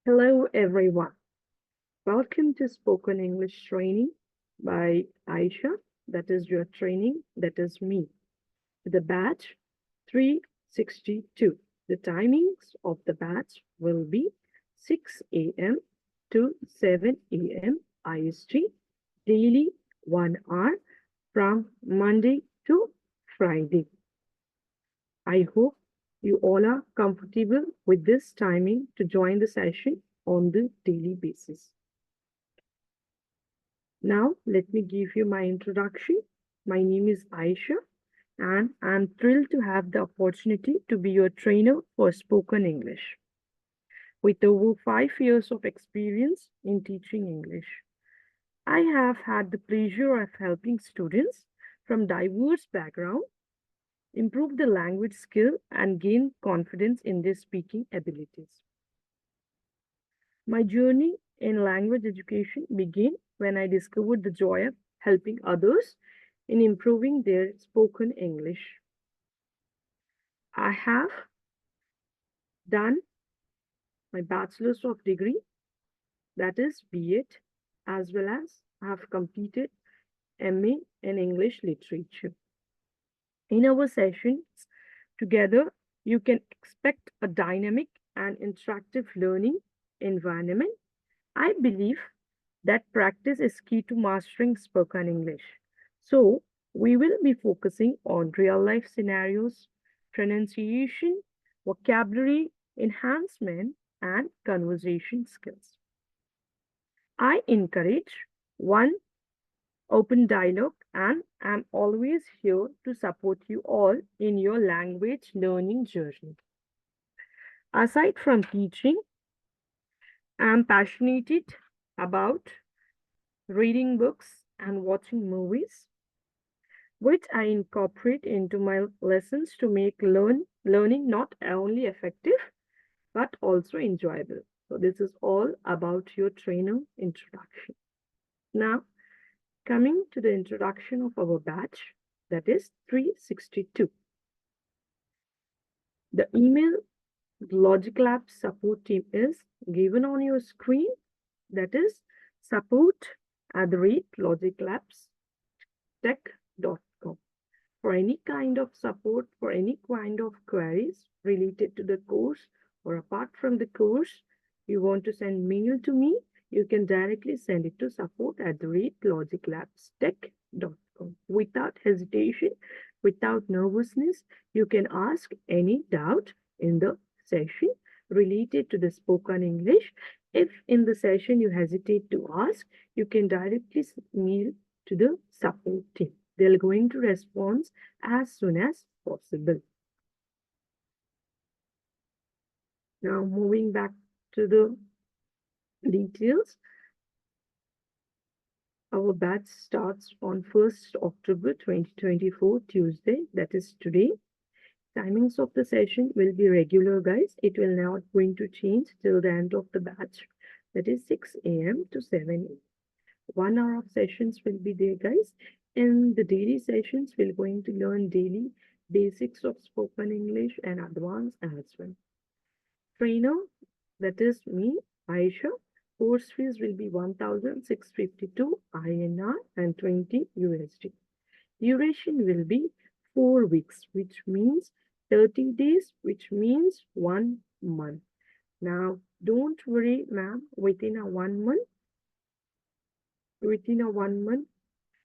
Hello, everyone. Welcome to Spoken English Training by Aisha. That is your training. That is me. The batch 362. The timings of the batch will be 6 a.m. to 7 a.m. IST daily 1 hour from Monday to Friday. I hope you all are comfortable with this timing to join the session on the daily basis. Now, let me give you my introduction. My name is Aisha, and I'm thrilled to have the opportunity to be your trainer for spoken English. With over 5 years of experience in teaching English, I have had the pleasure of helping students from diverse backgrounds improve the language skill and gain confidence in their speaking abilities. My journey in language education began when I discovered the joy of helping others in improving their spoken English. I have done my bachelor's of degree, that is B.Ed, as well as I have completed MA in English literature. In our sessions together, you can expect a dynamic and interactive learning environment. I believe that practice is key to mastering spoken English. So, we will be focusing on real life scenarios, pronunciation, vocabulary enhancement, and conversation skills. I encourage one open dialogue and am always here to support you all in your language learning journey. Aside from teaching, I'm passionate about reading books and watching movies, which I incorporate into my lessons to make learning not only effective but also enjoyable. So this is all about your trainer introduction. Now, coming to the introduction of our batch, that is 362. The email Logic Lab support team is given on your screen. That is support@logiclabstech.com. For any kind of support, for any kind of queries related to the course or apart from the course, you want to send mail to me, you can directly send it to support@logiclabstech.com. Without hesitation, without nervousness, you can ask any doubt in the session related to the spoken English. If in the session you hesitate to ask, you can directly mail to the support team. They're going to respond as soon as possible. Now, moving back to the details, our batch starts on 1st October 2024, Tuesday, that is today. Timings of the session will be regular, guys. It will not going to change till the end of the batch, that is 6 a.m. to 7 a.m. 1 hour of sessions will be there, guys. In the daily sessions, we're going to learn daily basics of spoken English and advanced as well. Trainer, that is me, Aisha. Course fees will be 1,652 INR and 20 USD. Duration will be 4 weeks, which means 30 days, which means 1 month. Now, don't worry, ma'am, within a 1 month,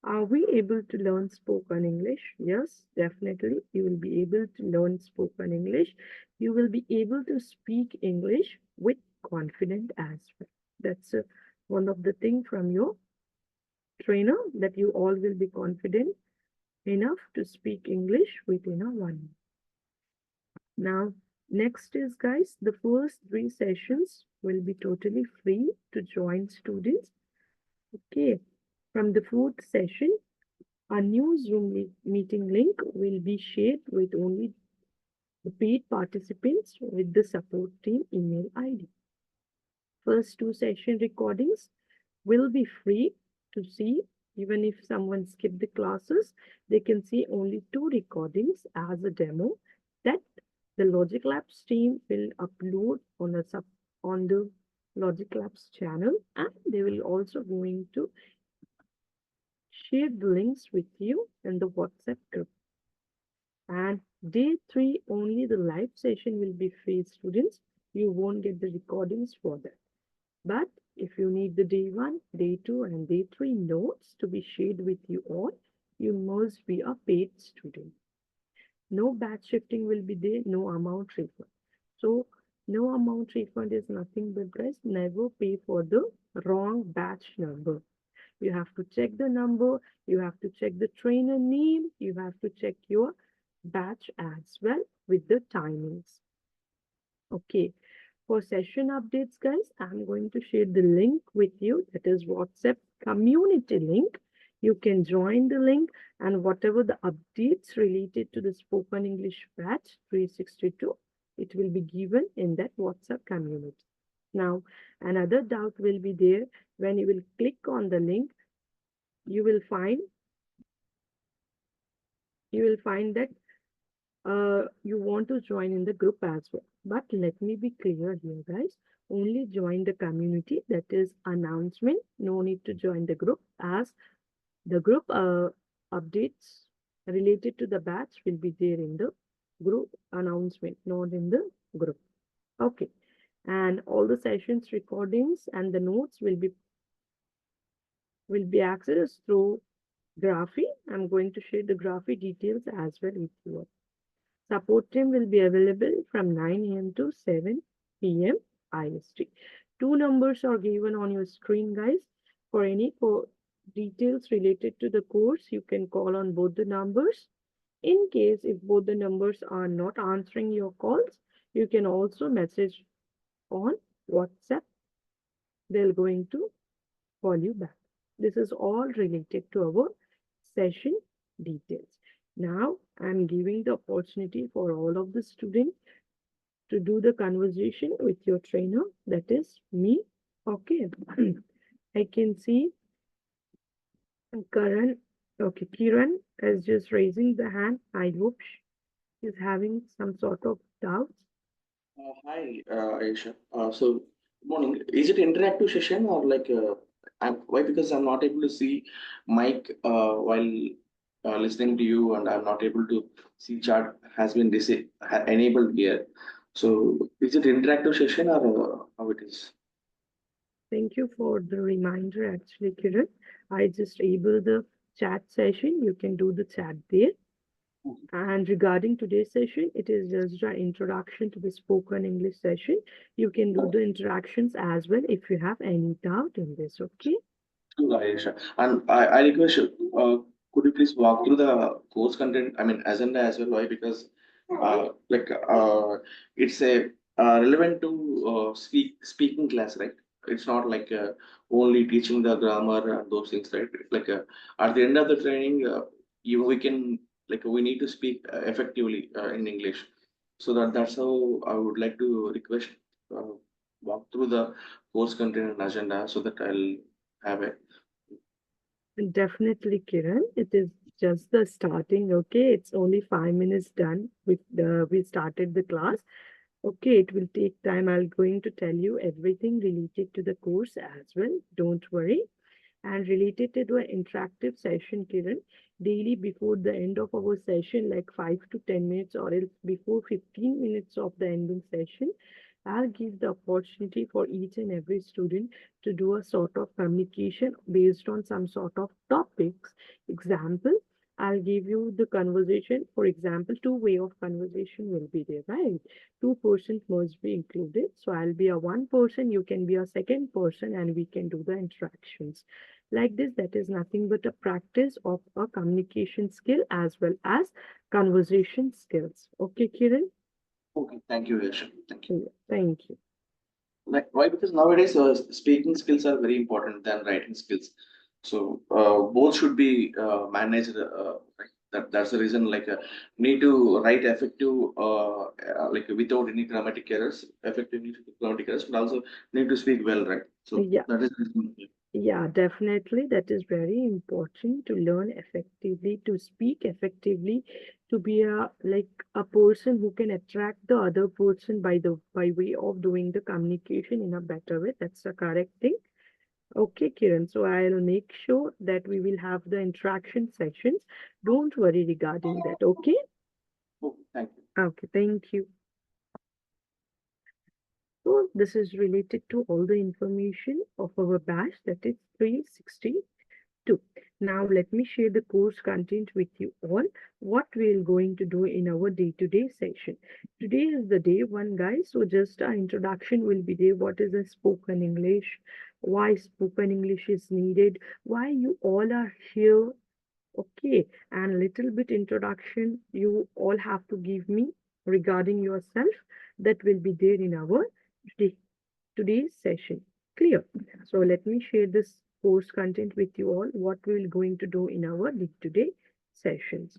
are we able to learn spoken English? Yes, definitely. You will be able to learn spoken English. You will be able to speak English with confidence as well. That's one of the things from your trainer, that you all will be confident enough to speak English within a 1 month. Now, next is, guys, the first 3 sessions will be totally free to join students. Okay, from the 4th session, a new Zoom meeting link will be shared with only the paid participants with the support team email ID. First 2 session recordings will be free to see. Even if someone skipped the classes, they can see only 2 recordings as a demo that the Logic Labs team will upload on the Logic Labs channel, and they will also going to share the links with you in the WhatsApp group. And day 3 only the live session will be free, students. You won't get the recordings for that. But if you need the day 1, day 2, and day 3 notes to be shared with you all, you must be a paid student. No batch shifting will be there, no amount refund. So no amount refund is nothing but, guys, never pay for the wrong batch number. You have to check the number, you have to check the trainer name, you have to check your batch as well with the timings. Okay, for session updates, guys, I'm going to share the link with you. That is WhatsApp community link. You can join the link, and whatever the updates related to the spoken English batch 362, it will be given in that WhatsApp community. Now, another doubt will be there when you will click on the link. You will find that you want to join in the group as well. But let me be clear here, guys. Only join the community, that is announcement. No need to join the group, as the group updates related to the batch will be there in the group announcement, not in the group. Okay. And all the sessions recordings and the notes will be accessed through Graphy. I'm going to share the Graphy details as well with you. Support team will be available from 9 a.m. to 7 p.m. IST. Two numbers are given on your screen, guys. For any details related to the course, you can call on both the numbers. In case if both the numbers are not answering your calls, you can also message on WhatsApp. They're going to call you back. This is all related to our session details. Now, I'm giving the opportunity for all of the students to do the conversation with your trainer, that is me. Okay. I can see Karan. Okay, Kiran is just raising the hand. I hope she's having some sort of doubts. Hi, Aisha. So, good morning. Is it interactive session or like why? Because I'm not able to see mic while listening to you, and I'm not able to see chat has been enabled here. So, is it interactive session or how it is? Thank you for the reminder, actually, Kiran. I just able the chat session. You can do the chat there. And regarding today's session, it is just an introduction to the spoken English session. You can do the interactions as well if you have any doubt in this, okay? Sure, Aisha. And I request you, could you please walk through the course content, I mean, agenda as well? Why? Because like it's a relevant to speaking class, right? It's not like only teaching the grammar and those things, right? Like at the end of the training, even we can like we need to speak effectively in English. So that's how I would like to request uh, walk through the course content and agenda so that I'll have a Definitely, Kiran. It is just the starting, okay? It's only 5 minutes done with we started the class. Okay, it will take time. I'm going to tell you everything related to the course as well. Don't worry. And related to the interactive session, Kiran, daily before the end of our session, like 5 to 10 minutes, or else before 15 minutes of the ending session, I'll give the opportunity for each and every student to do a sort of communication based on some sort of topics. Example, I'll give you the conversation. For example, two way of conversation will be there, right? Two persons must be included. So I'll be a one person, you can be a second person, and we can do the interactions. Like this, that is nothing but a practice of a communication skill as well as conversation skills. Okay, Kiran? okay. Thank you, Yash. Thank you. Yeah, thank you. Like why? Because nowadays speaking skills are very important than writing skills. So both should be managed. Right? That's the reason. Like need to write effective, like without any grammatic errors, effective grammatic errors, but also need to speak well, right? So Yeah. that is the reason. Yeah, definitely. That is very important to learn effectively, to speak effectively, to be a person who can attract the other person by way of doing the communication in a better way. That's the correct thing. Okay, Kiran. So I'll make sure that we will have the interaction sessions. Don't worry regarding that. Okay. Oh, thank you. Okay. Thank you. So this is related to all the information of our batch, that is 362. Now let me share the course content with you all, what we're going to do in our day-to-day session. Today is the day one, guys, so just our introduction will be there. What is a spoken English? Why spoken English is needed? Why you all are here? Okay, and little bit introduction you all have to give me regarding yourself. That will be there in our today, today's session. Clear? So let me share this course content with you all, what we're going to do in our day-to-day sessions.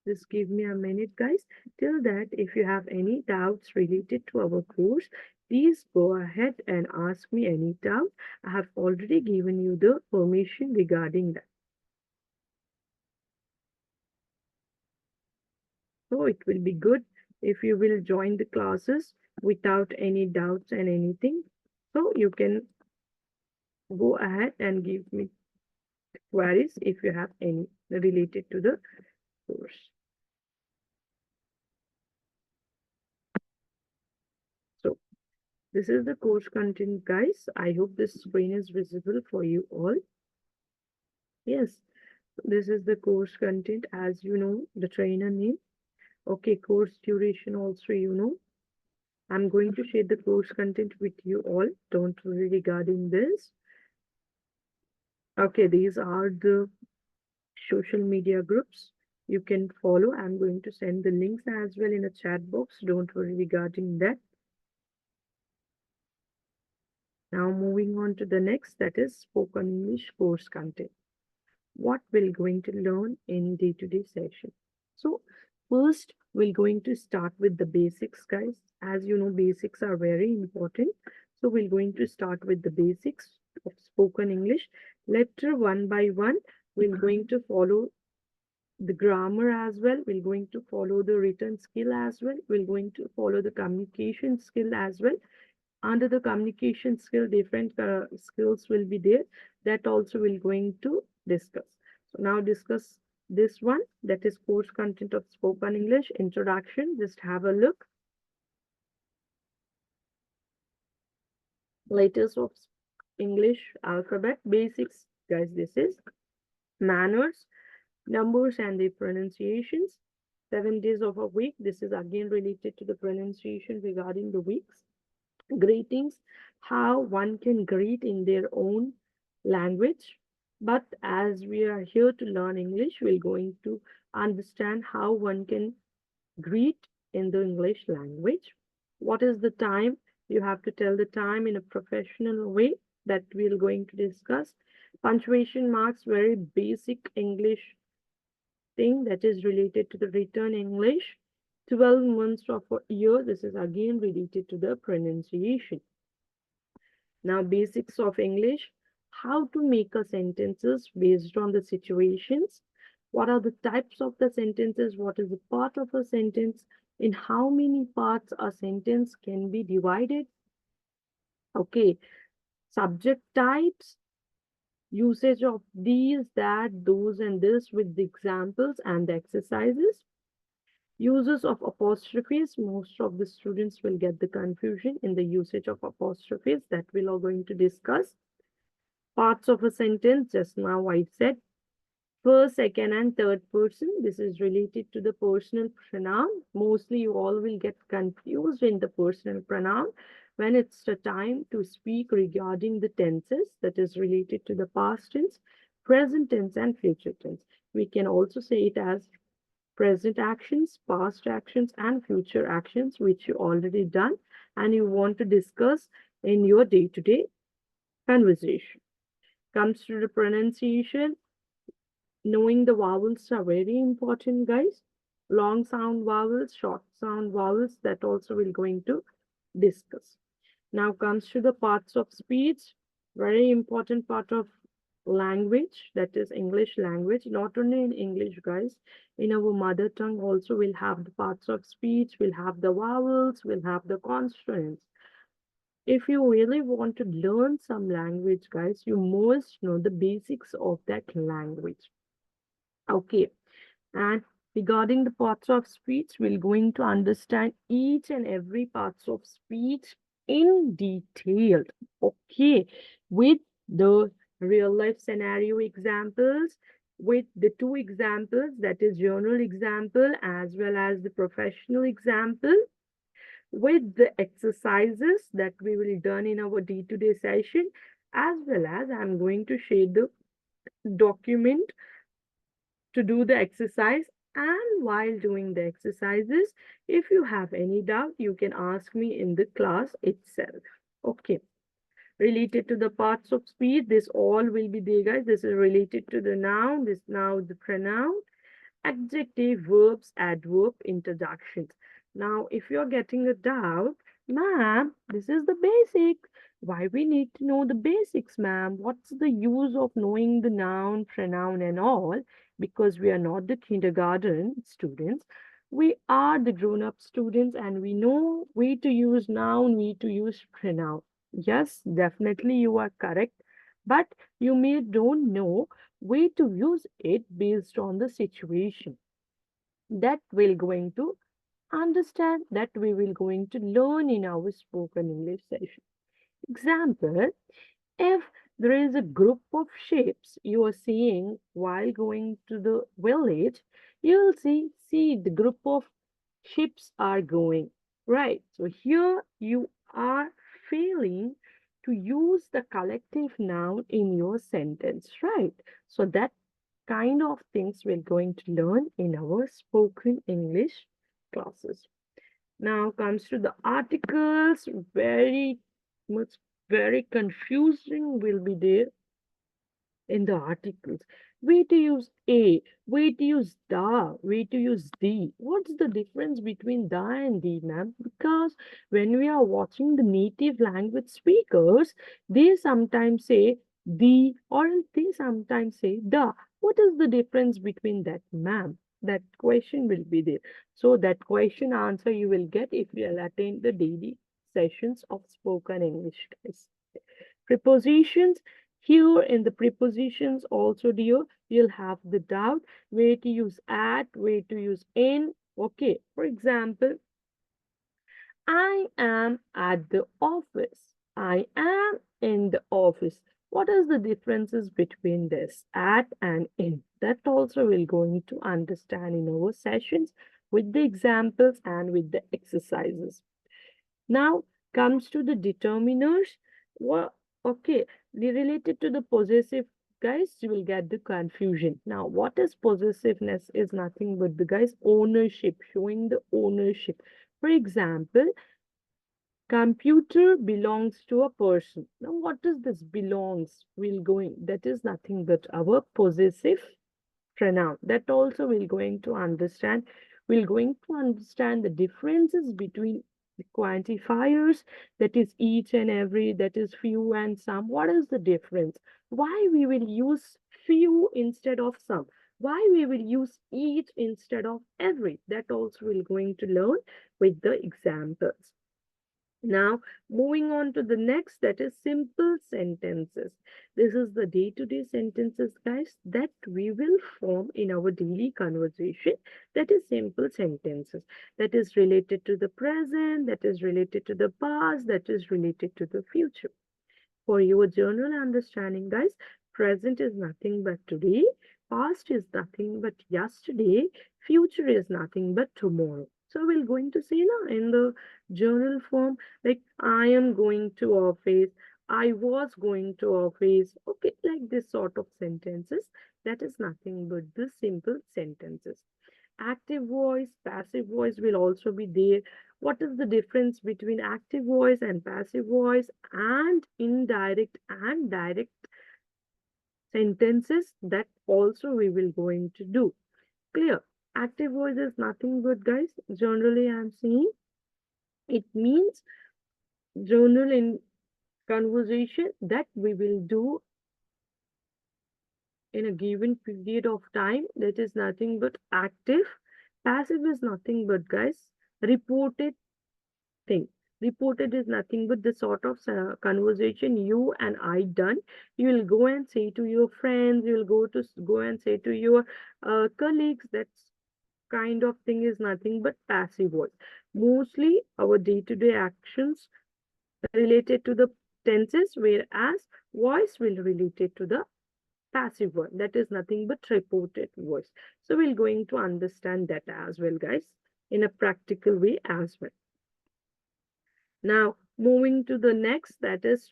Just give me a minute, guys. Till that, if you have any doubts related to our course, please go ahead and ask me any doubt. I have already given you the permission regarding that. So it will be good if you will join the classes without any doubts and anything. So you can go ahead and give me queries if you have any related to the course. So this is the course content, guys. I hope this screen is visible for you all. Yes, this is the course content, as you know, the trainer name. Okay, course duration also, you know. I'm going to share the course content with you all. Don't worry regarding this. Okay, these are the social media groups you can follow. I'm going to send the links as well in the chat box. Don't worry regarding that. Now moving on to the next, that is spoken English course content. What we're going to learn in day-to-day session. So first, we're going to start with the basics, guys. As you know, basics are very important. So we're going to start with the basics of spoken English. Letter one by one, we're going to follow the grammar as well. We're going to follow the written skill as well. We're going to follow the communication skill as well. Under the communication skill, different skills will be there. That also we're going to discuss. So now discuss this one, that is course content of spoken English introduction. Just have a look. Letters of English alphabet basics, guys. This is manners, numbers and the pronunciations. 7 days of a week. This is again related to the pronunciation regarding the weeks. Greetings, how one can greet in their own language. But as we are here to learn English, we're going to understand how one can greet in the English language. What is the time? You have to tell the time in a professional way, that we're going to discuss. Punctuation marks, very basic English thing that is related to the written English. 12 months of a year, this is again related to the pronunciation. Now, basics of English, how to make a sentences based on the situations. What are the types of the sentences? What is the part of a sentence? In how many parts a sentence can be divided? Okay, subject types, usage of these, that, those, and this with the examples and the exercises. Uses of apostrophes. Most of the students will get the confusion in the usage of apostrophes that we are going to discuss. Parts of a sentence, just now I said. First, second, and third person. This is related to the personal pronoun. Mostly you all will get confused in the personal pronoun when it's the time to speak regarding the tenses, that is related to the past tense, present tense, and future tense. We can also say it as present actions, past actions, and future actions, which you already done and you want to discuss in your day-to-day conversation. Comes to the pronunciation, knowing the vowels are very important, guys. long sound vowels, short sound vowels, that also we're going to discuss. Now comes to the parts of speech, very important part of language, that is English language. Not only in English, guys, in our mother tongue also we'll have the parts of speech, we'll have the vowels, we'll have the consonants. If you really want to learn some language, guys, you must know the basics of that language. Okay, and regarding the parts of speech, we're going to understand each and every parts of speech in detail. Okay, with the real life scenario examples, with the two examples, that is journal example as well as the professional example, with the exercises that we will done in our day-to-day session, as well as I'm going to share the document to do the exercise. And while doing the exercises, if you have any doubt, you can ask me in the class itself. Okay. Related to the parts of speech, this all will be there, guys. This is related to the noun, this now the pronoun, adjective, verbs, adverb, introductions. Now, if you're getting a doubt, ma'am, this is the basic. Why we need to know the basics, ma'am? What's the use of knowing the noun, pronoun, and all? Because we are not the kindergarten students. We are the grown-up students, and we know way to use noun, way to use pronoun. Yes, definitely you are correct. But you may don't know way to use it based on the situation. That we're going to understand, that we will going to learn in our spoken English session. Example, if there is a group of sheep you are seeing while going to the village, you'll see the group of sheep are going. Right. So here you are failing to use the collective noun in your sentence, right? So that kind of things we're going to learn in our spoken English classes. Now comes to the articles, very much, very confusing will be there in the articles. Way to use a, way to use the, way to use the. What's the difference between the and the, ma'am? Because when we are watching the native language speakers, they sometimes say the or they sometimes say the. What is the difference between that, ma'am? That question will be there. So that question answer you will get if you will attend the daily sessions of spoken English, guys. Prepositions. Here in the prepositions also, dear, you'll have the doubt where to use at, where to use in. Okay, for example, I am at the office. I am in the office. What is the differences between this at and in? That also we're going to understand in our sessions with the examples and with the exercises. Now comes to the determiners. Well, okay, related to the possessive, guys, you will get the confusion. Now, what is possessiveness is nothing but the guys ownership, showing the ownership. For example, computer belongs to a person. Now, what does this belongs? We'll going, that is nothing but our possessive pronoun. That also we're going to understand. We're going to understand the differences between the quantifiers, that is each and every, that is few and some. What is the difference? Why we will use few instead of some? Why we will use each instead of every? That also we're going to learn with the examples. Now, moving on to the next, that is simple sentences. This is the day-to-day sentences, guys, that we will form in our daily conversation. That is simple sentences. That is related to the present, that is related to the past, that is related to the future. For your general understanding, guys, present is nothing but today, past is nothing but yesterday, future is nothing but tomorrow. So we're going to say now in the journal form, like I am going to office, I was going to office, okay, like this sort of sentences. That is nothing but the simple sentences. Active voice, passive voice will also be there. What is the difference between active voice and passive voice and indirect and direct sentences? That also we will going to do. Clear? Active voice is nothing but, guys, generally I'm saying it means general in conversation that we will do in a given period of time. That is nothing but active. Passive is nothing but, guys, reported thing. Reported is nothing but the sort of conversation you and I done. You will go and say to your friends, you will go and say to your colleagues. That's kind of thing is nothing but passive voice. Mostly our day-to-day actions related to the tenses, whereas voice will related to the passive one. That is nothing but reported voice. So we're going to understand that as well, guys, in a practical way as well. Now, moving to the next, that is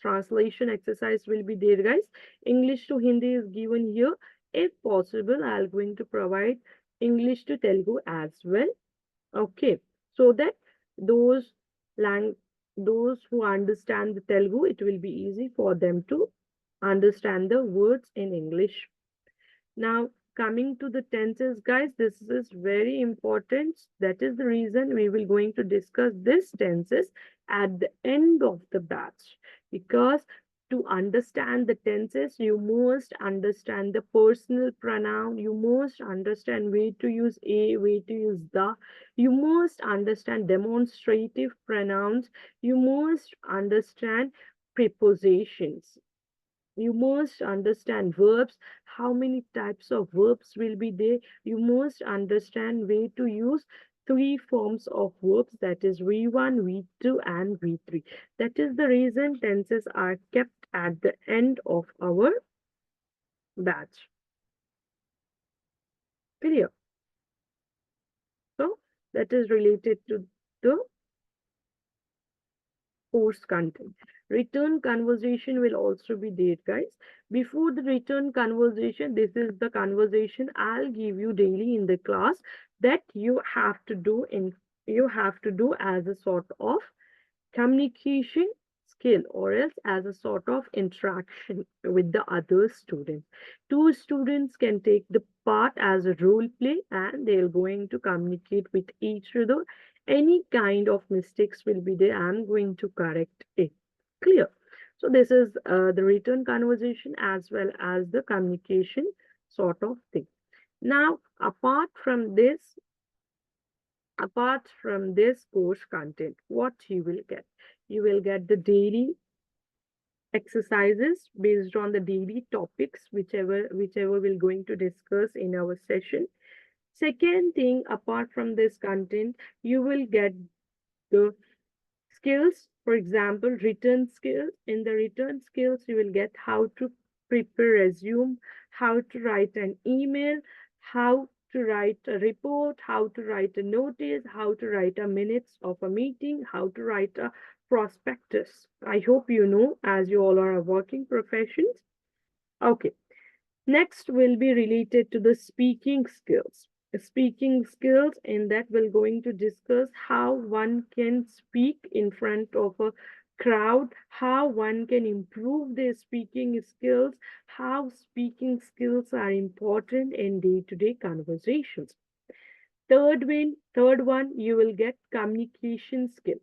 translation exercise will be there, guys. English to Hindi is given here. If possible, I'm going to provide English to Telugu as well. Okay, so that those lang those who understand the Telugu, it will be easy for them to understand the words in English. Now, coming to the tenses, guys, this is very important. That is the reason we will going to discuss this tenses at the end of the batch. Because to understand the tenses, you must understand the personal pronoun. You must understand way to use a, way to use the. You must understand demonstrative pronouns. You must understand prepositions. You must understand verbs, how many types of verbs will be there. You must understand way to use three forms of verbs, that is V1, V2 and V3. That is the reason tenses are kept at the end of our batch. Clear? So that is related to the course content. Return conversation will also be there, guys. Before the return conversation, this is the conversation I'll give you daily in the class that you have to do as a sort of communication skill or else as a sort of interaction with the other students. Two students can take the part as a role play and they're going to communicate with each other. Any kind of mistakes will be there. I'm going to correct it. Clear? So this is the written conversation as well as the communication sort of thing. Now, apart from this course content, what you will get? You will get the daily exercises based on the daily topics, whichever we're going to discuss in our session. Second thing, apart from this content, you will get the skills, for example, written skills. In the written skills, you will get how to prepare resume, how to write an email, how to write a report, how to write a notice, how to write a minutes of a meeting, how to write a prospectus. I hope you know, as you all are working professions. Okay. Next will be related to the speaking skills. Speaking skills, in that we're going to discuss how one can speak in front of a crowd, how one can improve their speaking skills, how speaking skills are important in day-to-day conversations. Third one, you will get communication skill.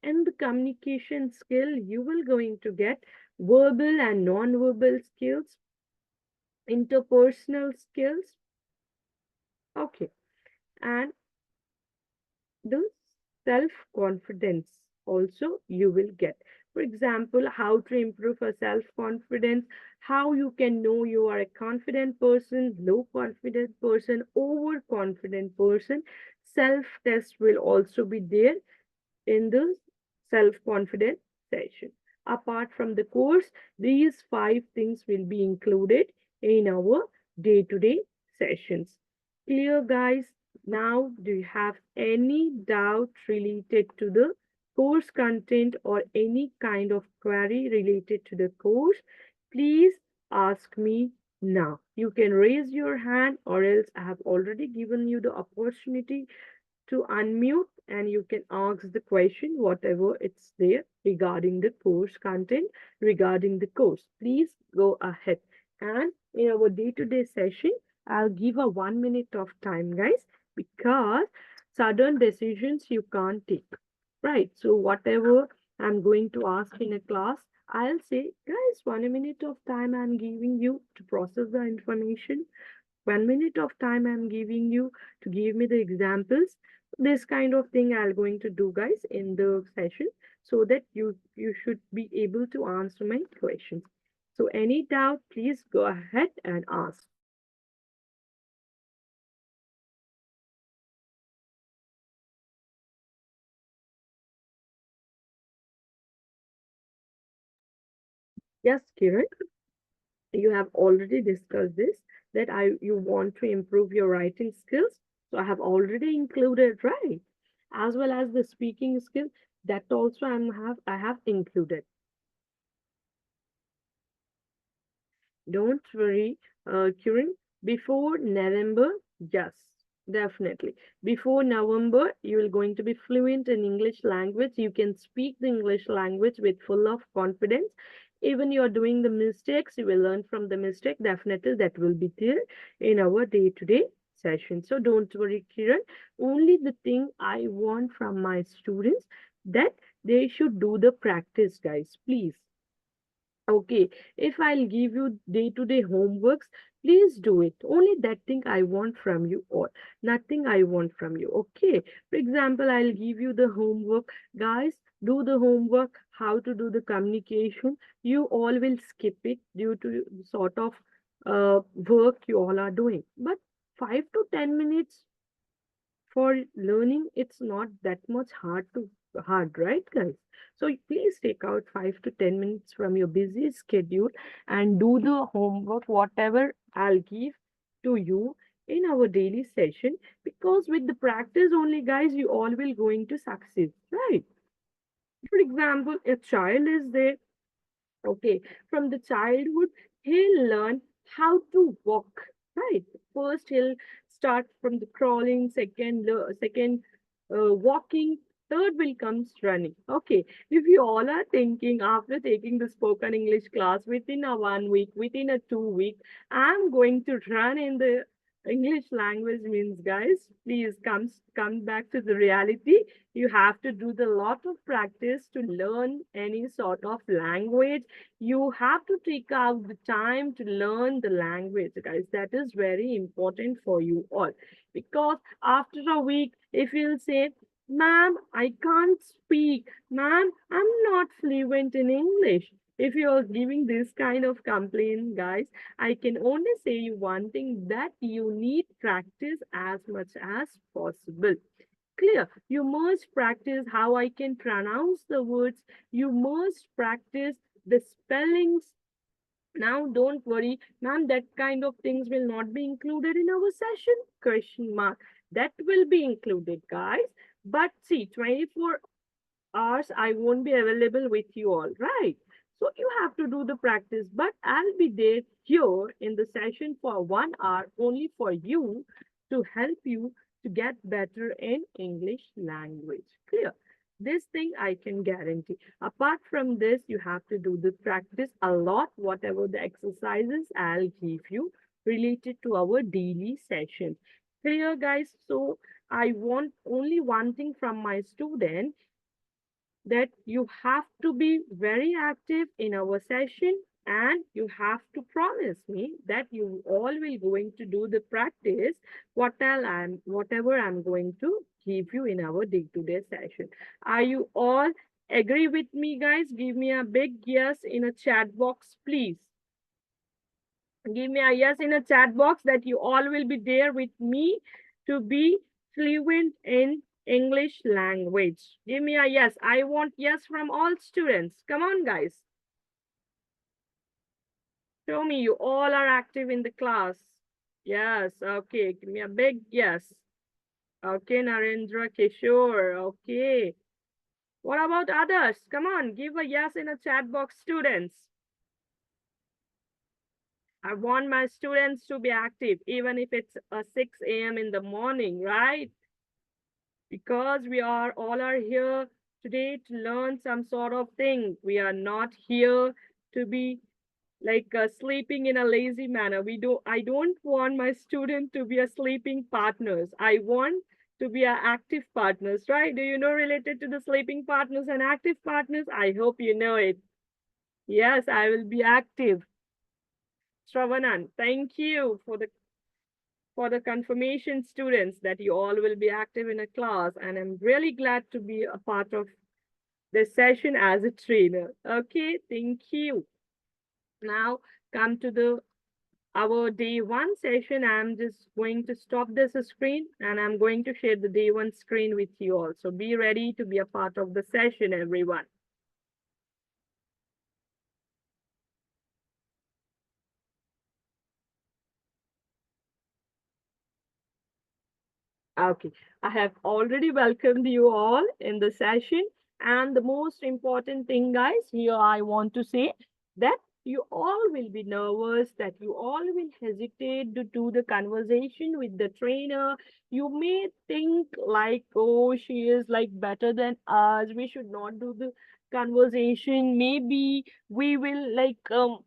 And the communication skill, you will going to get verbal and non-verbal skills, interpersonal skills. Okay. And the self-confidence also you will get. For example, how to improve a self-confidence, how you can know you are a confident person, low confident person, overconfident person. Self-test will also be there in the self-confidence session. Apart from the course, these 5 things will be included in our day-to-day sessions. Clear, guys? Now, do you have any doubt related to the course content or any kind of query related to the course? Please ask me now. You can raise your hand or else I have already given you the opportunity to unmute and you can ask the question, whatever it's there regarding the course content, regarding the course. Please go ahead. And in our day-to-day session, I'll give a 1 minute of time, guys, because sudden decisions you can't take. Right. So whatever I'm going to ask in a class, I'll say, guys, 1 minute of time I'm giving you to process the information. 1 minute of time I'm giving you to give me the examples. This kind of thing I'm going to do, guys, in the session so that you should be able to answer my questions. So any doubt, please go ahead and ask. Yes, Kiran, you have already discussed this that you want to improve your writing skills. So I have already included, right? As well as the speaking skill that also I have included. Don't worry, Kiran. Before November, yes, definitely. Before November, you will going to be fluent in English language. You can speak the English language with full of confidence. Even you're doing the mistakes, you will learn from the mistake. Definitely, that will be there in our day-to-day session. So don't worry, Kiran. Only the thing I want from my students that they should do the practice, guys. Please. Okay, if I'll give you day-to-day homeworks, please do it. Only that thing I want from you or nothing I want from you. Okay. For example, I'll give you the homework. Guys, do the homework, how to do the communication. You all will skip it due to sort of work you all are doing. But 5 to 10 minutes for learning, it's not that much hard, right, guys? So please take out 5 to 10 minutes from your busy schedule and do the homework, whatever I'll give to you in our daily session, because with the practice only, guys, you all will going to succeed, right? For example, a child is there. Okay, from the childhood, he'll learn how to walk, right? First, he'll start from the crawling, second, walking, third will comes running. Okay, if you all are thinking after taking the spoken English class within a 1 week, within a 2 week, I'm going to run in the English language means, guys, please come back to the reality. You have to do the lot of practice to learn any sort of language. You have to take out the time to learn the language, guys. That is very important for you all, because after a week if you'll say, ma'am, I can't speak, ma'am, I'm not fluent in English, if you're giving this kind of complaint, guys, I can only say you one thing, that you need practice as much as possible. Clear. You must practice how I can pronounce the words. You must practice the spellings. Now, don't worry, ma'am, that kind of things will not be included in our session? Question mark. That will be included, guys. But see, 24 hours I won't be available with you all, right? So you have to do the practice, but I'll be there here in the session for 1 hour only for you to help you to get better in English language. Clear? This thing I can guarantee. Apart from this, you have to do the practice a lot, whatever the exercises I'll give you related to our daily session. Clear, guys? So I want only one thing from my student, that you have to be very active in our session, and you have to promise me that you all will going to do the practice whatever I'm going to give you in our day-to-day session. Are you all agree with me, guys? Give me a big yes in a chat box, please. Give me a yes in a chat box that you all will be there with me to be fluent in English language. Give me a yes. I want yes from all students. Come on, guys. Show me you all are active in the class. Yes, okay. Give me a big yes. Okay, Narendra Kishore. Okay. What about others? Come on, give a yes in a chat box, students. I want my students to be active, even if it's 6 a.m. in the morning, right? Because we are all are here today to learn some sort of thing. We are not here to be like sleeping in a lazy manner. I don't want my student to be a sleeping partners. I want to be a active partners, right? Do you know related to the sleeping partners and active partners? I hope you know it. Yes, I will be active. Stravanan, thank you for the confirmation, students, that you all will be active in a class, and I'm really glad to be a part of this session as a trainer. Okay, thank you. Now come to the our day one session. I'm just going to stop this screen and I'm going to share the day one screen with you all. So be ready to be a part of the session, everyone. Okay, I have already welcomed you all in the session. And the most important thing, guys, here I want to say that you all will be nervous, that you all will hesitate to do the conversation with the trainer. You may think like, oh, she is like better than us. We should not do the conversation. Maybe we will like we'll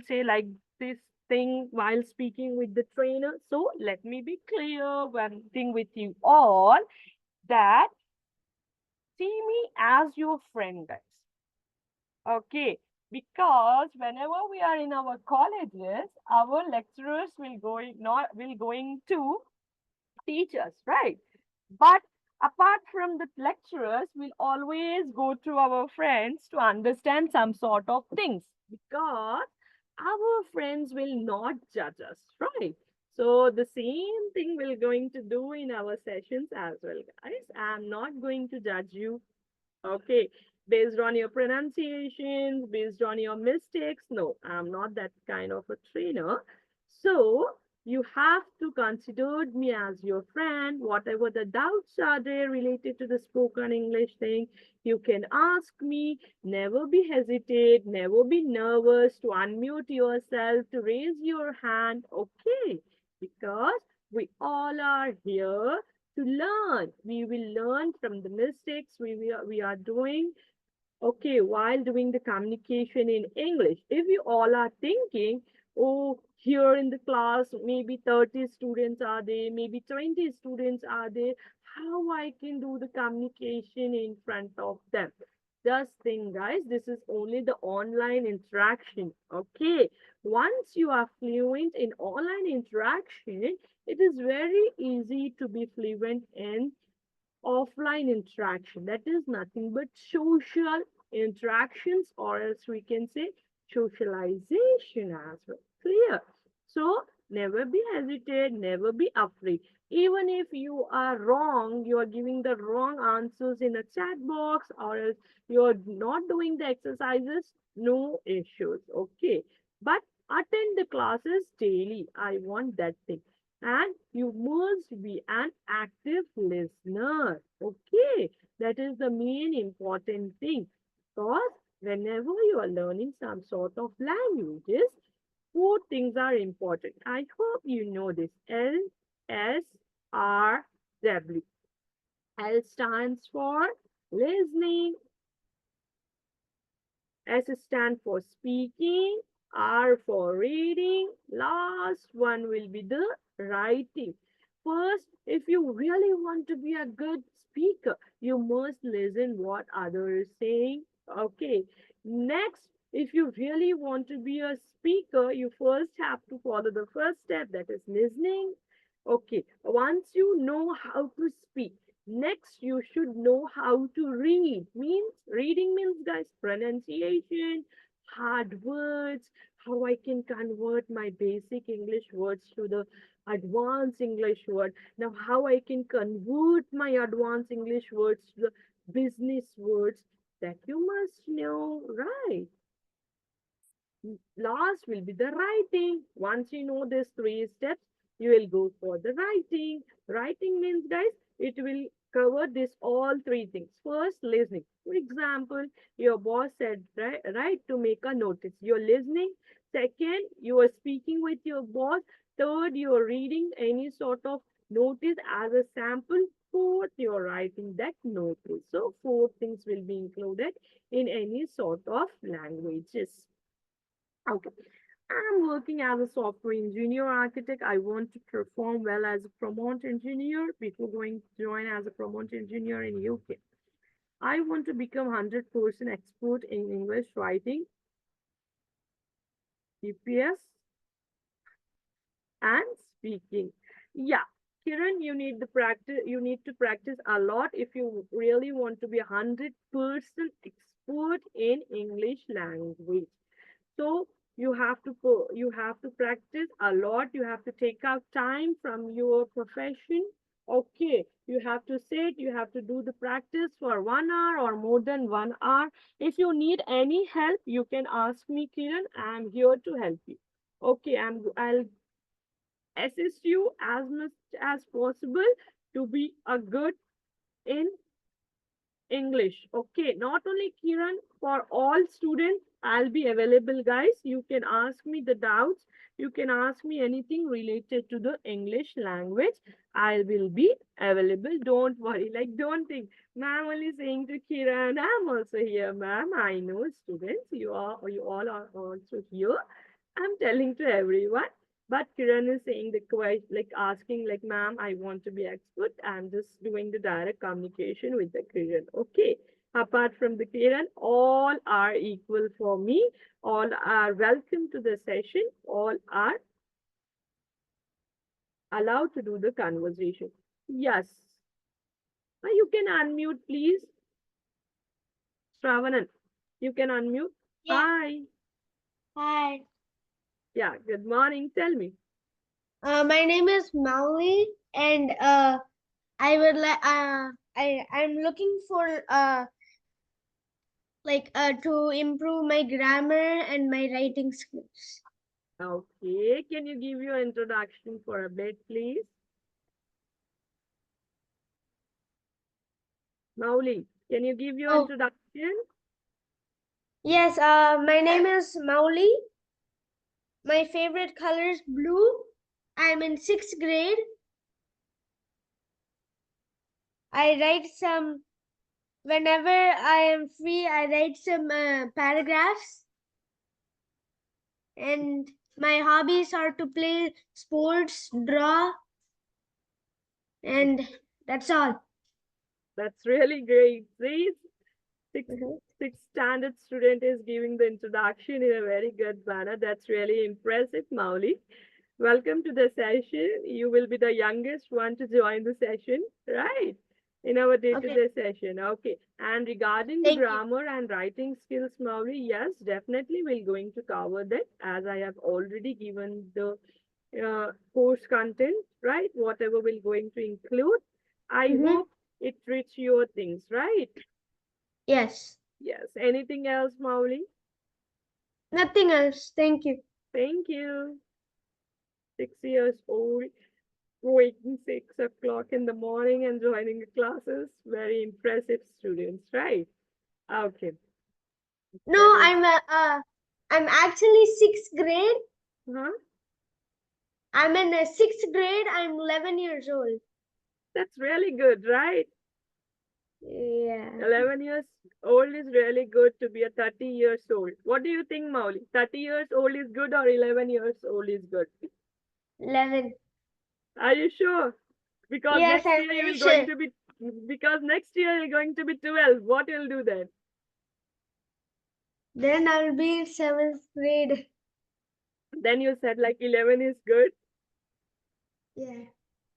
say like this thing while speaking with the trainer. So let me be clear one thing with you all, that see me as your friend, guys. Okay. Because whenever we are in our colleges, our lecturers will going to teach us, right? But apart from the lecturers, we'll always go to our friends to understand some sort of things, because our friends will not judge us, right? So the same thing we're going to do in our sessions as well, guys. I'm not going to judge you. Okay, based on your pronunciations, based on your mistakes. No, I'm not that kind of a trainer. So you have to consider me as your friend. Whatever the doubts are there related to the spoken English thing, you can ask me. Never be hesitate, never be nervous to unmute yourself, to raise your hand. Okay, because we all are here to learn. We will learn from the mistakes we are doing, okay, while doing the communication in English. If you all are thinking, oh, here in the class, maybe 30 students are there, maybe 20 students are there, how I can do the communication in front of them? Just think, guys, this is only the online interaction, okay? Once you are fluent in online interaction, it is very easy to be fluent in offline interaction. That is nothing but social interactions, or else we can say socialization as well. Clear? So never be hesitate, never be afraid. Even if you are wrong, you are giving the wrong answers in a chat box, or else you're not doing the exercises, no issues. Okay. But attend the classes daily. I want that thing, and you must be an active listener. Okay, that is the main important thing, because whenever you are learning some sort of languages, four things are important. I hope you know this. LSRW. L stands for listening, S stands for speaking, R for reading, last one will be the writing. First, if you really want to be a good speaker, you must listen what others are saying. Okay. Next, if you really want to be a speaker, you first have to follow the first step, that is listening. Okay. Once you know how to speak, next, you should know how to read. Means reading means, guys, pronunciation, hard words, how I can convert my basic English words to the advanced English word. Now, how I can convert my advanced English words to the business words, that you must know, right? Last will be the writing. Once you know these three steps, you will go for the writing. Writing means, guys, it will cover this all three things. First, listening. For example, your boss said, right, to make a notice. You're listening. Second, you are speaking with your boss. Third, you are reading any sort of notice as a sample. Fourth, you're writing that notice. So, four things will be included in any sort of languages. Okay. I'm working as a software engineer architect. I want to perform well as a prompt engineer before going to join as a prompt engineer in UK. I want to become 100% expert in English writing, EPS, and speaking. Yeah, Kiran, you need to practice a lot if you really want to be 100% expert in English language. So you have to practice a lot. You have to take out time from your profession. Okay, you have to sit, you have to do the practice for 1 hour or more than 1 hour. If you need any help, you can ask me, Kiran. I'm here to help you. Okay, I'll assist you as much as possible to be a good in English. Okay, not only Kiran, for all students, I'll be available, guys. You can ask me the doubts. You can ask me anything related to the English language. I will be available. Don't worry. Like, don't think, ma'am only saying to Kiran, I'm also here, ma'am. I know students. You all are also here. I'm telling to everyone. But Kiran is saying the question, like asking, like, ma'am, I want to be expert. I'm just doing the direct communication with the Kiran. Okay. Apart from the Kiran, all are equal for me. All are welcome to the session. All are allowed to do the conversation. Yes. You can unmute, please. Stravanan, you can unmute. Yeah. Hi. Hi. Yeah, good morning. Tell me. My name is Mauli, and I would like I'm looking for to improve my grammar and my writing skills. Okay, can you give your introduction for a bit, please? Mauli, can you give your Oh, introduction? yes. My name is Mauli. My favorite color is blue. I'm in sixth grade. I write some whenever I am free. I write some paragraphs, and my hobbies are to play sports, draw, and that's all. That's really great. See, sixth, Mhm. sixth standard student is giving the introduction in a very good manner. That's really impressive, Mauli. Welcome to the session. You will be the youngest one to join the session, right? In our Okay, day-to-day session. Okay. And regarding the thank you. grammar and writing skills, Mauli, yes, definitely we're going to cover that as I have already given the course content, right? Whatever we're going to include. I Mm-hmm. hope it reach your things, right? Yes, Yes. Anything else, Mauli? nothing else. Thank you. Thank you. 6 years old, waking 6 o'clock in the morning and joining the classes. Very impressive students, right? Okay. No, That is, I'm actually sixth grade. huh? I'm in sixth grade. I'm 11 years old. That's really good, right? Yeah, 11 years old is really good to be a 30 years old. What do you think, Mauli? 30 years old is good or 11 years old is good? 11. Are you sure? Because Yes, next I'm year you very will going sure. to be because next year you're going to be 12. What will do then? Then I'll be in seventh grade. Then you said like 11 is good. Yeah.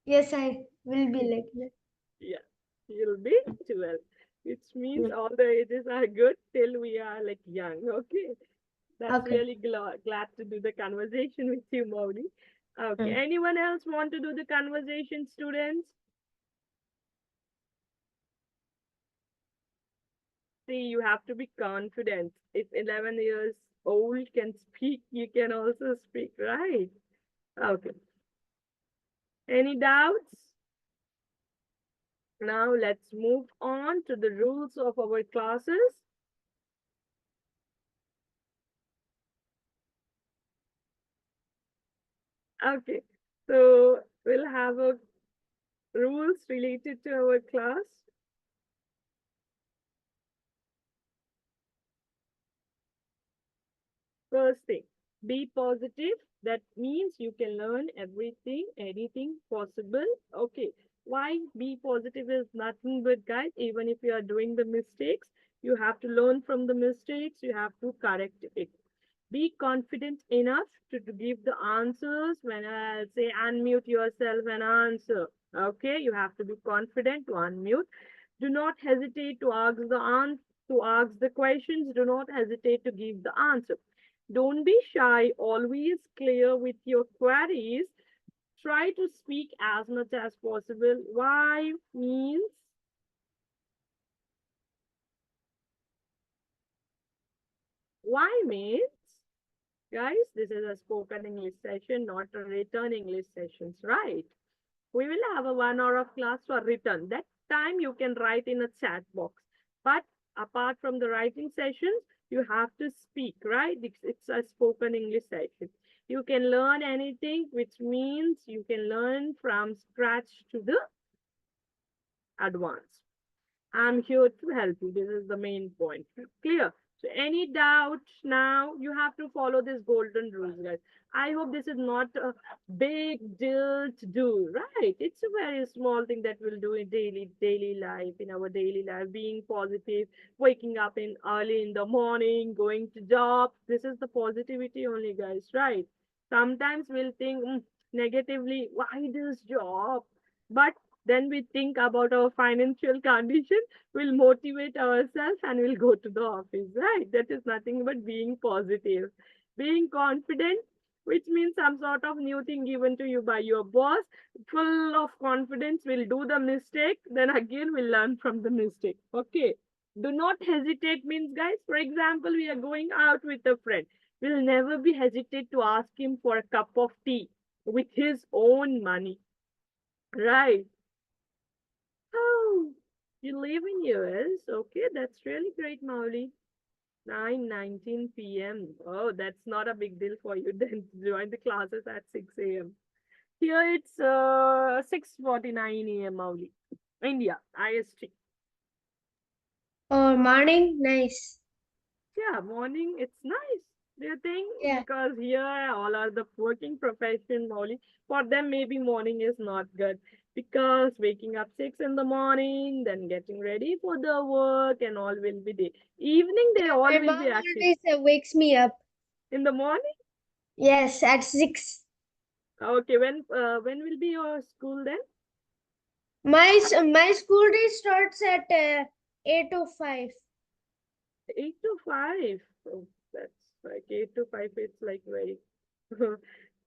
Yes, I will be like that. Yeah, you'll be 12, which means Yeah. all the ages are good till we are like young. Okay, that's Okay. really glad to do the conversation with you, Mauli. Okay, Mm. anyone else want to do the conversation, students? See, you have to be confident. If 11 years old can speak, you can also speak, right? Okay. Any doubts? Now let's move on to the rules of our classes. Okay, so we'll have a rules related to our class. First thing, Be positive. That means you can learn everything, anything possible. Okay. Why be positive is nothing but, guys, even if you are doing the mistakes, you have to learn from the mistakes, you have to correct it. Be confident enough to give the answers. When I say unmute yourself and answer, okay, you have to be confident to unmute. Do not hesitate to ask the questions. Do not hesitate to give the answer. Don't be shy. Always clear with your queries. Try to speak as much as possible. Why means why means guys, this is a spoken English session, not a written English sessions, right? We will have a 1 hour of class for written. That time you can write in a chat box. But apart from the writing sessions, you have to speak, right? It's a spoken English session. You can learn anything, which means you can learn from scratch to the advanced. I'm here to help you. This is the main point. Clear? So any doubt now, you have to follow this golden rules, guys. I hope this is not a big deal to do, right? It's a very small thing that we'll do in daily life, in our daily life, being positive, waking up in early in the morning, going to job. This is the positivity only, guys, right? Sometimes we'll think negatively, why this job? But then we think about our financial condition, we'll motivate ourselves and we'll go to the office, right? That is nothing but being positive, being confident, which means some sort of new thing given to you by your boss, full of confidence, will do the mistake, then again we'll learn from the mistake. Okay. Do not hesitate means, guys, for example, we are going out with a friend. We'll never be hesitate to ask him for a cup of tea with his own money, right? Oh, you live in US? Okay, that's really great, Mauli. 9:19 p.m. Oh, that's not a big deal for you then to join the classes at 6 a.m. Here it's 6:49 a.m. Mauli. India, IST. Oh, morning. Nice. Yeah, morning, it's nice. Do you think? Yeah. Because here all are the working profession only. For them, maybe morning is not good. Because waking up 6 in the morning, then getting ready for the work and all will be there. Evening, they all My will mom be active. always wakes me up. In the morning? Yes, at 6. Okay, when will be your school then? My school day starts at 8:05. 8 to 5. Oh, that's like 8 to 5. It's like very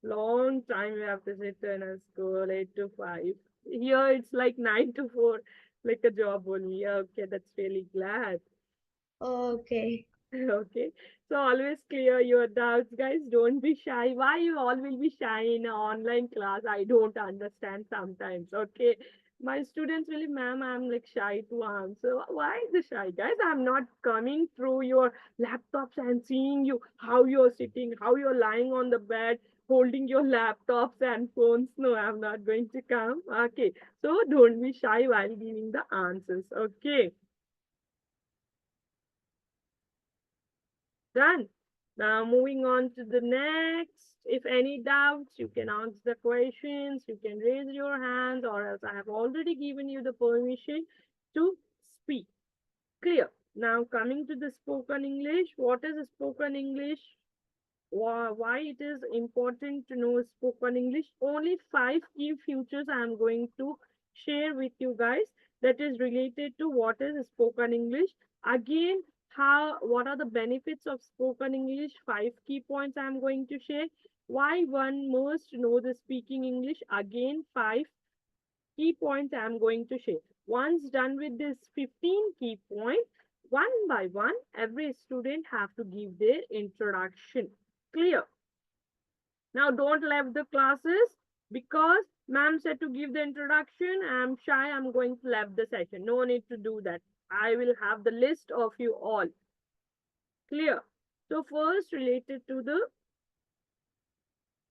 long time you have to sit in a school, 8 to 5. Here it's like 9 to 4, like a job only. Yeah, okay, that's really glad. Okay. Okay, so always clear your doubts, guys. Don't be shy. Why you all will be shy in an online class? I don't understand sometimes. Okay, my students will, ma'am, I'm like shy to answer. Why the shy, guys? I'm not coming through your laptops and seeing you how you're sitting, how you're lying on the bed, holding your laptops and phones. No, I'm not going to come. Okay, so don't be shy while giving the answers. Okay. Done. Now moving on to the next. If any doubts, you can ask the questions, you can raise your hands, or else I have already given you the permission to speak. Clear. Now coming to the spoken English. What is spoken English? Why it is important to know spoken English? Only 5 key features I am going to share with you guys that is related to what is spoken English. Again, what are the benefits of spoken English? 5 key points I am going to share. Why one must know the speaking English? Again, 5 key points I am going to share. Once done with this 15 key points, one by one, every student have to give their introduction. Clear? Now don't leave the classes because ma'am said to give the introduction. I'm shy. I'm going to leave the session. No need to do that. I will have the list of you all. Clear? So first related to the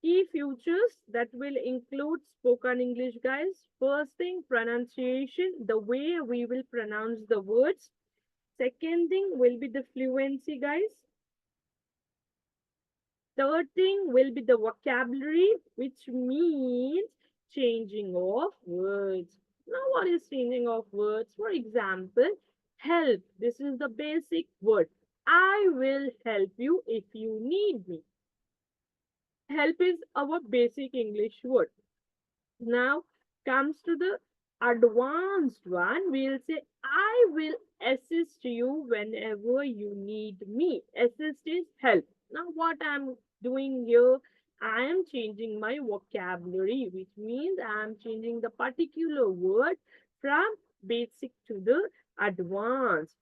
key features that will include spoken English, guys. First thing, pronunciation, the way we will pronounce the words. Second thing will be the fluency, guys. Third thing will be the vocabulary, which means changing of words. Now, what is changing of words? For example, help. This is the basic word. I will help you if you need me. Help is our basic English word. Now comes to the advanced one. We'll say, I will assist you whenever you need me. Assist is help. Now, what I'm doing here, I am changing my vocabulary, which means I'm changing the particular word from basic to the advanced.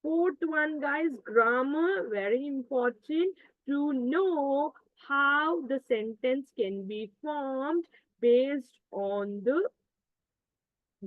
Fourth one, guys, grammar, very important to know how the sentence can be formed based on the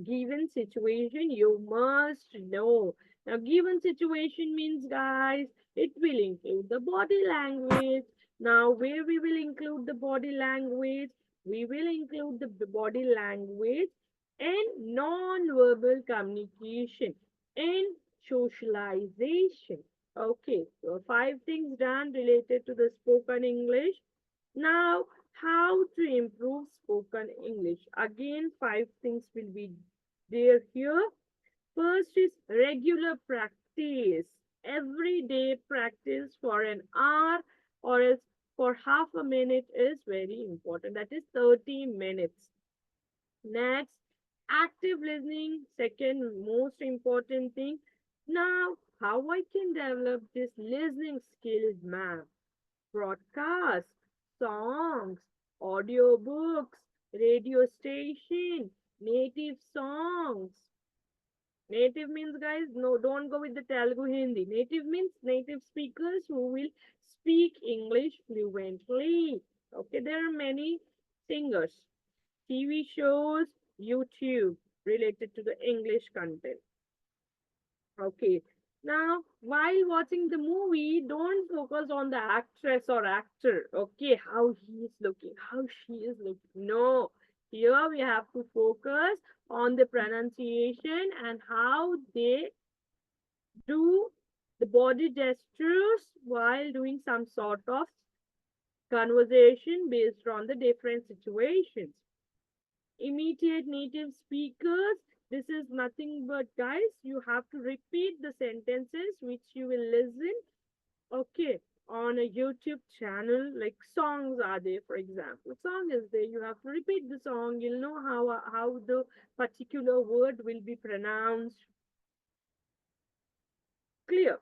given situation. You must know. Now, given situation means, guys, it will include the body language. Now, where we will include the body language? We will include the body language in non-verbal communication, in socialization. Okay, so 5 things done related to the spoken English. Now, how to improve spoken English? Again, 5 things will be there here. First is regular practice. Everyday practice for an hour or else for half a minute is very important. That is 30 minutes. Next, active listening. Second most important thing. Now, how I can develop this listening skills, ma'am? Broadcasts, songs, audiobooks, radio station, native songs. Native means, guys, no, don't go with the Telugu Hindi. Native means native speakers who will speak English fluently. Okay, there are many singers, TV shows, YouTube related to the English content. Okay. Now, while watching the movie, don't focus on the actress or actor. Okay, how he is looking, how she is looking. No, here we have to focus on the pronunciation and how they do the body gestures while doing some sort of conversation based on the different situations. Imitate native speakers. This is nothing but, guys, you have to repeat the sentences which you will listen, okay, on a YouTube channel. Like songs are there, for example. Song is there, you have to repeat the song. You'll know how the particular word will be pronounced. Clear.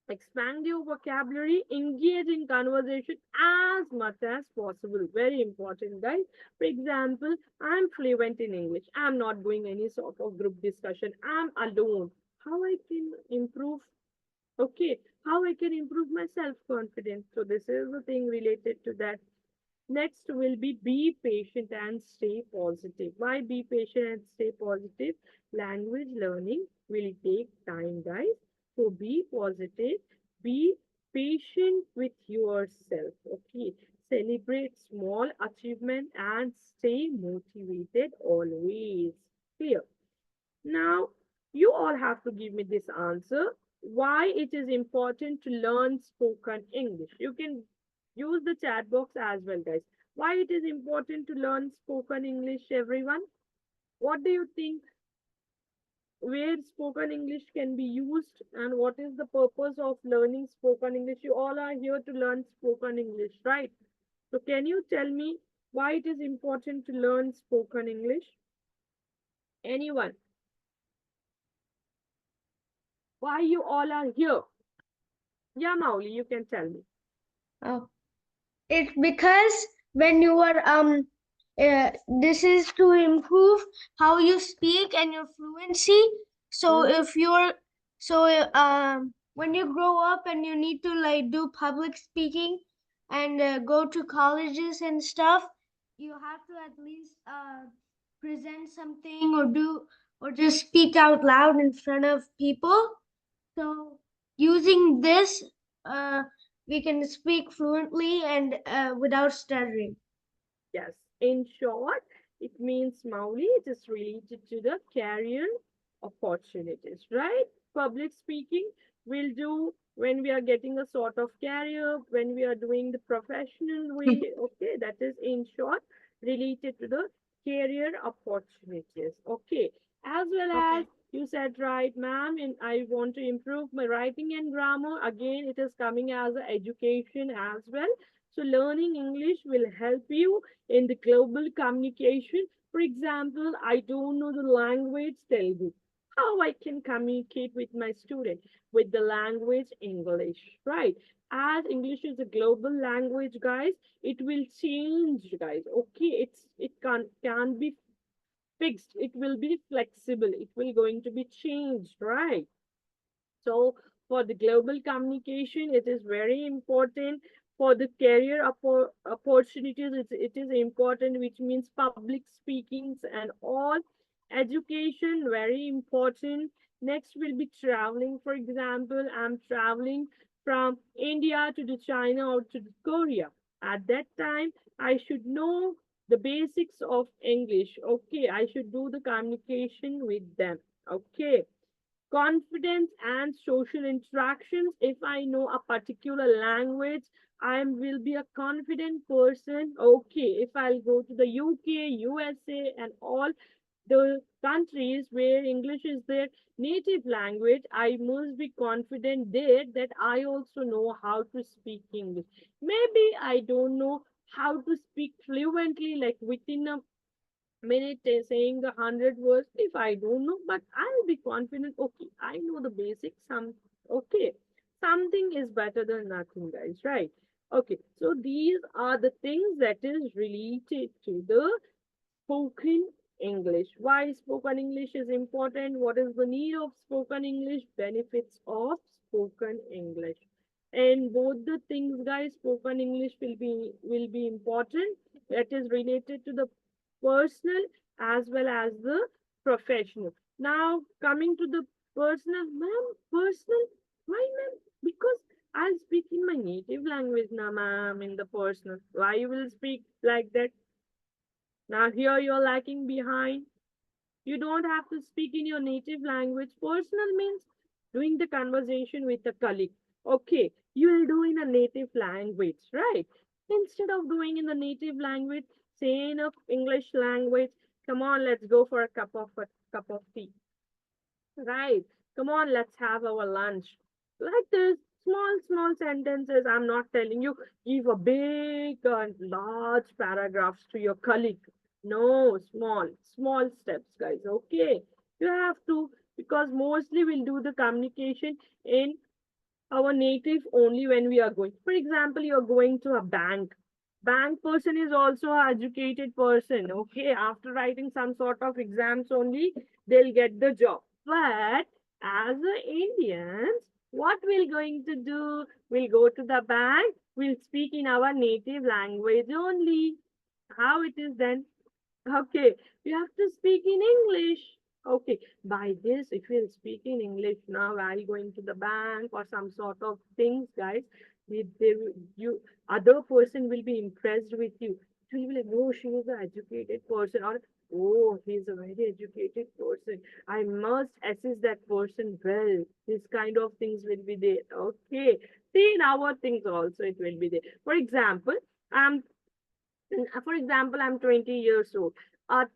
Expand your vocabulary, engage in conversation as much as possible. Very important, guys. For example, I'm fluent in English. I'm not doing any sort of group discussion. I'm alone. How I can improve? Okay, how I can improve my self-confidence. So this is the thing related to that. Next will be patient and stay positive. Why be patient and stay positive? Language learning will take time, guys. So be positive, be patient with yourself. Okay. Celebrate small achievement and stay motivated always. Clear. Now, you all have to give me this answer. Why it is important to learn spoken English? You can use the chat box as well, guys. Why it is important to learn spoken English, everyone? What do you think? Where spoken English can be used and what is the purpose of learning spoken English? You all are here to learn spoken English, right? So can you tell me why it is important to learn spoken English? Anyone? Why you all are here? Yeah, Mauli, you can tell me. Oh, it's because when you are this is to improve how you speak and your fluency. So Mhm. if you're when you grow up and you need to like do public speaking and go to colleges and stuff, you have to at least present something or do or just speak out loud in front of people. So using this, we can speak fluently and without stuttering. Yes, in short, it means Mauli, it is related to the career opportunities, right? Public speaking will do when we are getting a sort of career, when we are doing the professional way. Okay, that is in short related to the career opportunities. Okay, as well as Okay. you said right, ma'am, and I want to improve my writing and grammar. Again, it is coming as a education as well. So learning English will help you in the global communication. For example, I don't know the language Telugu. How I can communicate with my student with the language English, right? As English is a global language, guys, it will change, guys. Okay, it can be fixed. It will be flexible. It will going to be changed, right? So for the global communication, it is very important. For the career opportunities, it is important, which means public speakings and all. Education, very important. Next will be traveling. For example, I'm traveling from India to the China or to the Korea. At that time, I should know the basics of English. Okay, I should do the communication with them. Okay, confidence and social interactions. If I know a particular language, I will be a confident person. Okay, if I'll go to the UK, USA, and all the countries where English is their native language, I must be confident there that I also know how to speak English. Maybe I don't know how to speak fluently, like within a minute saying the 100 words if I don't know, but I'll be confident. Okay, I know the basics. Okay, something is better than nothing, guys, right? Okay, so these are the things that is related to the spoken English. Why spoken English is important? What is the need of spoken English? Benefits of spoken English. And both the things, guys, spoken English will be important. That is related to the personal as well as the professional. Now coming to the personal, ma'am, personal. Why, ma'am? Because I'll speak in my native language now, ma'am, in the personal. Why you will speak like that? Now here you're lacking behind. You don't have to speak in your native language. Personal means doing the conversation with a colleague. Okay, you will do in a native language, right? Instead of doing in the native language, say in a English language, come on, let's go for a cup of tea. Right. Come on, let's have our lunch. Like this, small sentences. I'm not telling you, give a big and large paragraphs to your colleague. No, small steps, guys. Okay. You have to, because mostly we'll do the communication in our native only when we are going. For example, you're going to a bank. Bank person is also an educated person. Okay, after writing some sort of exams only, they'll get the job. But as a Indians, what we're going to do? We'll go to the bank. We'll speak in our native language only. How it is then? Okay, you have to speak in English. Okay, by this, if you speak in English now while going to the bank or some sort of things, guys, you other person will be impressed with you. It will be like, oh, she is an educated person, or oh, he's a very educated person. I must assess that person well. This kind of things will be there. Okay, see in our things also it will be there. Um, for example, I'm 20 years old. A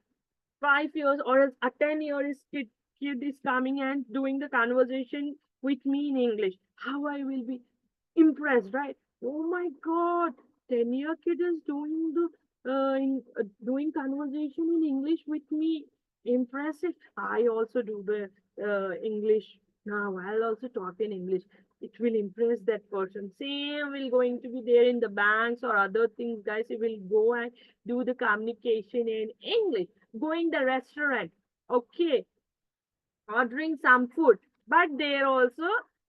5 years or a 10 years kid is coming and doing the conversation with me in English. How I will be impressed, right? Oh my God, 10-year kid is doing conversation in English with me. Impressive. I also do the English now. I'll also talk in English. It will impress that person. Same will going to be there in the banks or other things, guys. It will go and do the communication in English. Going the restaurant. Okay, ordering some food. But there also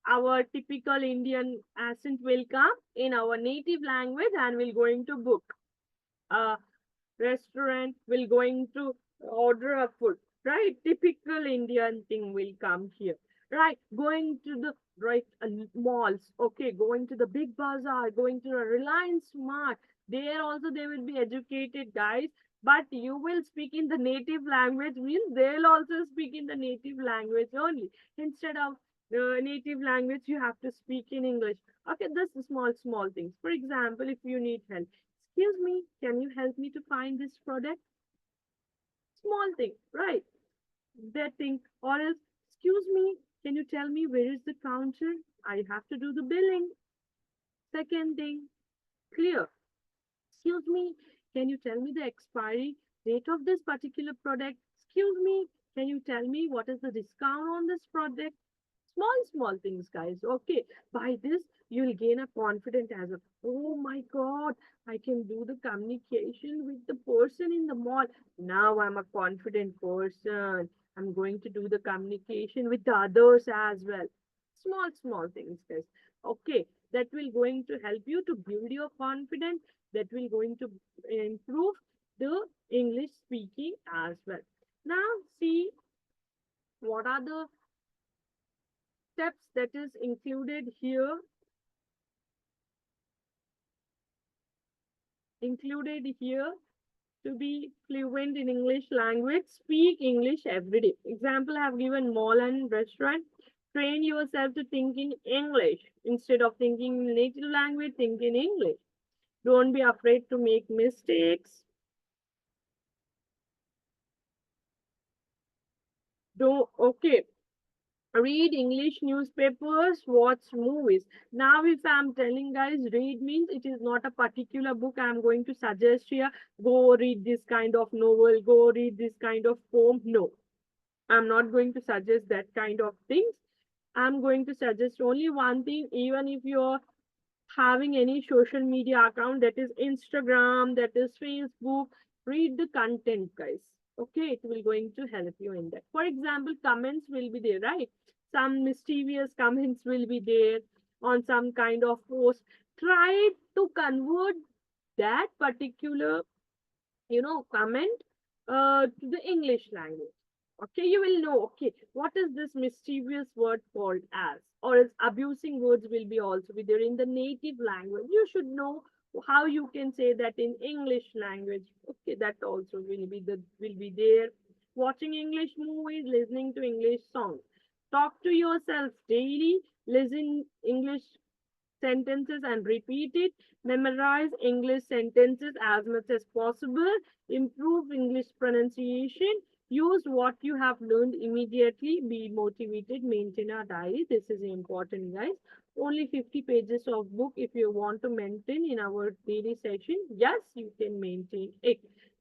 our typical Indian accent will come in our native language and we're going to book a restaurant, will going to order a food. Right? Typical Indian thing will come here. Right? Going to the right malls. Okay, going to the big bazaar, going to a Reliance Smart. There also they will be educated guys, but you will speak in the native language means they'll also speak in the native language only. Instead of native language, you have to speak in English. Okay, that's the small things. For example, if you need help, excuse me, can you help me to find this product? Small thing, right? That thing. Or else, excuse me, can you tell me where is the counter? I have to do the billing. Second thing, clear. Excuse me, can you tell me the expiry date of this particular product? Excuse me, can you tell me what is the discount on this product? Small things, guys. Okay, by this, you'll gain a confidence as a, oh my God, I can do the communication with the person in the mall. Now I'm a confident person. I'm going to do the communication with the others as well. Small things, guys. Okay, that will going to help you to build your confidence. That will going to improve the English speaking as well. Now, see what are the steps that is included here. To be fluent in English language, speak English every day. Example, I have given mall and restaurant. Train yourself to think in English. Instead of thinking in native language, think in English. Don't be afraid to make mistakes. Okay. Read English newspapers, watch movies. Now, if I'm telling guys, read means it is not a particular book I'm going to suggest here. Go read this kind of novel, go read this kind of poem. No, I'm not going to suggest that kind of things. I'm going to suggest only one thing, even if you're having any social media account, that is Instagram, that is Facebook, read the content, guys. Okay, it will going to help you in that. For example, comments will be there, right? Some mischievous comments will be there on some kind of post. Try to convert that particular, comment to the English language. Okay, you will know, okay, what is this mischievous word called as? Or its abusing words will be also be there in the native language. You should know how you can say that in English language. Okay, that also will be there. Watching English movies, listening to English songs. Talk to yourself daily, listen English sentences and repeat it. Memorize English sentences as much as possible. Improve English pronunciation. Use what you have learned immediately. Be motivated. Maintain a diary. This is important, guys. Only 50 pages of book if you want to maintain in our daily session. Yes, you can maintain it.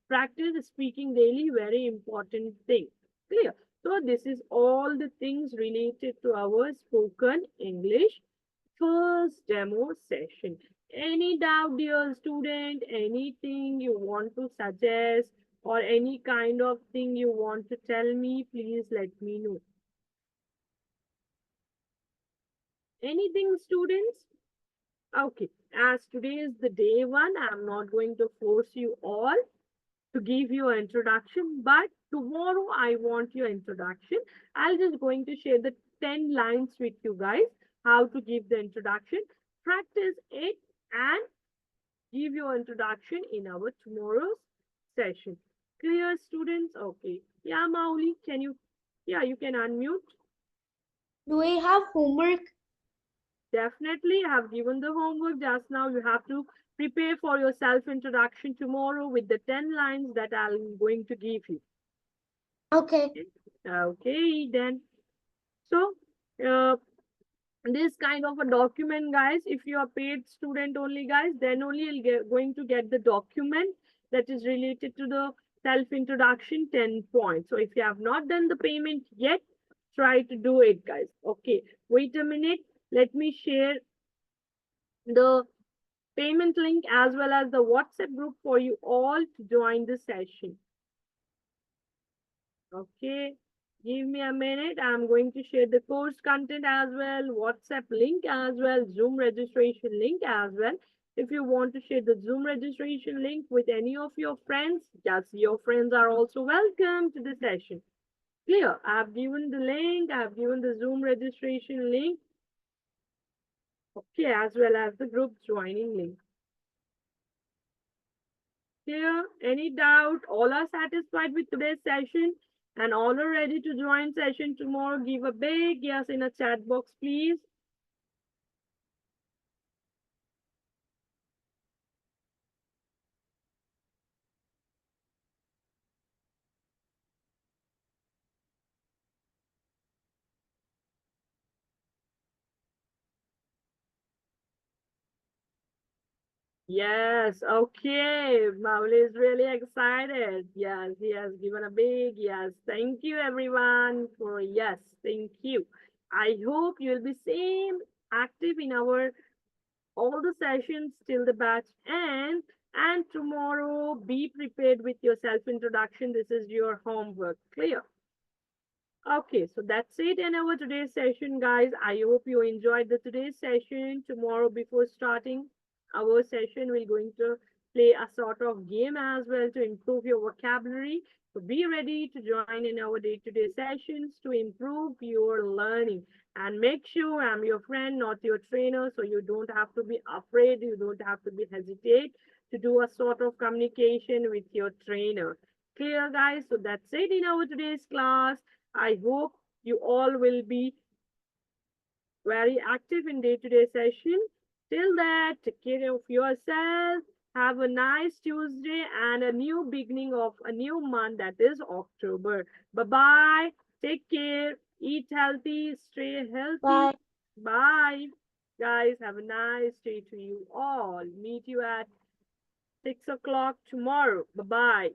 Practice speaking daily. Very important thing. Clear? So this is all the things related to our spoken English first demo session. Any doubt, dear student? Anything you want to suggest or any kind of thing you want to tell me, please let me know. Anything, students? Okay, as today is the day one, I'm not going to force you all to give you an introduction, but tomorrow I want your introduction. I'll just going to share the 10 lines with you guys, how to give the introduction. Practice it and give your introduction in our tomorrow's session. Clear, students? Okay. Yeah, Mauli, you can unmute. Do we have homework? Definitely, I have given the homework just now. You have to prepare for your self-introduction tomorrow with the 10 lines that I'm going to give you. Okay. Okay, then. So, this kind of a document, guys, if you are paid student only, guys, then only you'll going to get the document that is related to the self-introduction 10 points. So if you have not done the payment yet, try to do it, guys. Okay, wait a minute. Let me share the payment link as well as the WhatsApp group for you all to join the session. Okay, give me a minute. I'm going to share the course content as well, WhatsApp link as well, Zoom registration link as well. If you want to share the Zoom registration link with any of your friends, just your friends are also welcome to the session. Clear? I have given the link, I have given the Zoom registration link. Okay, as well as the group joining link. Clear? Any doubt? All are satisfied with today's session? And all are ready to join session tomorrow, give a big yes in a chat box, please. Yes, okay. Mauli is really excited. Yes, he has given a big yes. Thank you everyone for yes. Thank you. I hope you'll be same active in our all the sessions till the batch end. And tomorrow be prepared with your self-introduction. This is your homework. Clear? Okay, so that's it in our today's session, guys. I hope you enjoyed the today's session. Tomorrow, before starting our session, we're going to play a sort of game as well to improve your vocabulary. So be ready to join in our day-to-day sessions to improve your learning. And make sure I'm your friend, not your trainer, so you don't have to be afraid, you don't have to be hesitate to do a sort of communication with your trainer. Clear, guys? So that's it in our today's class. I hope you all will be very active in day-to-day session. Till that, take care of yourself. Have a nice Tuesday and a new beginning of a new month that is October. Bye-bye. Take care. Eat healthy. Stay healthy. Bye. Bye. Guys, have a nice day to you all. Meet you at 6 o'clock tomorrow. Bye-bye.